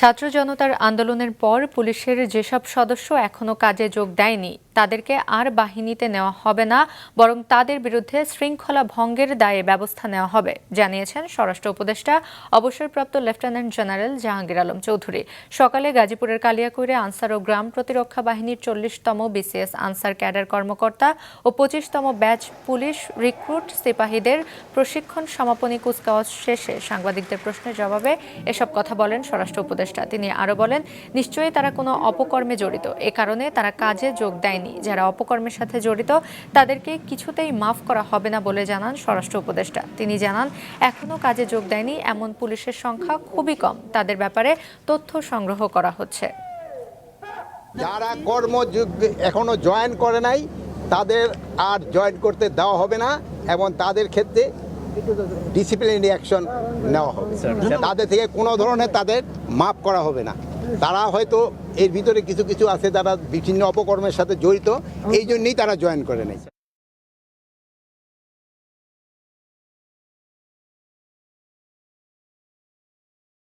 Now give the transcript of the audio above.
ছাত্র জনতার আন্দোলনের পর পুলিশের যেসব সদস্য এখনো কাজে যোগ দেয়নি তাদেরকে আর বাহিনীতে নেওয়া হবে না, বরং তাদের বিরুদ্ধে শৃঙ্খলা ভঙ্গের দায়ে ব্যবস্থা নেওয়া হবে, জানিয়েছেন স্বরাষ্ট্র উপদেষ্টা অবসরপ্রাপ্ত লেফটেন্যান্ট জেনারেল জাহাঙ্গীর আলম চৌধুরী। সকালে গাজীপুরের কালিয়াকৈরে আনসার ও গ্রাম প্রতিরক্ষা বাহিনীর 40তম বিসিএস আনসার ক্যাডার কর্মকর্তা ও 25তম ব্যাচ পুলিশ রিক্রুট সিপাহীদের প্রশিক্ষণ সমাপনী কুচকাওয়াজ শেষে সাংবাদিকদের প্রশ্নের জবাবে এসব কথা বলেন স্বরাষ্ট্র উপদেষ্টা। তিনি আরো বলেন, নিশ্চয়ই তারা কোনো অপকর্মে জড়িত, এ কারণে তারা কাজে যোগ দেয়নি। যারা অপকর্মের সাথে জড়িত তাদেরকে কিছুতেই মাফ করা হবে না বলে জানান স্বরাষ্ট্র উপদেষ্টা। তিনি জানান, এখনো কাজে যোগ দেয়নি এমন পুলিশের সংখ্যা খুবই কম, তাদের ব্যাপারে তথ্য সংগ্রহ করা হচ্ছে। যারা কর্মযোগ্য এখনো জয়েন করে নাই তাদের আর জয়েন করতে দেওয়া হবে না এবং তাদের ক্ষেত্রে ডিসিপ্লিনারি অ্যাকশন নেওয়া হবে। তাদের থেকে কোনো ধরনের তাদের মাফ করা হবে না। তারা হয়তো এর ভিতরে কিছু কিছু আছে যারা বিভিন্ন অপকর্মের সাথে জড়িত, এই জন্যই তারা জয়েন করে নাই।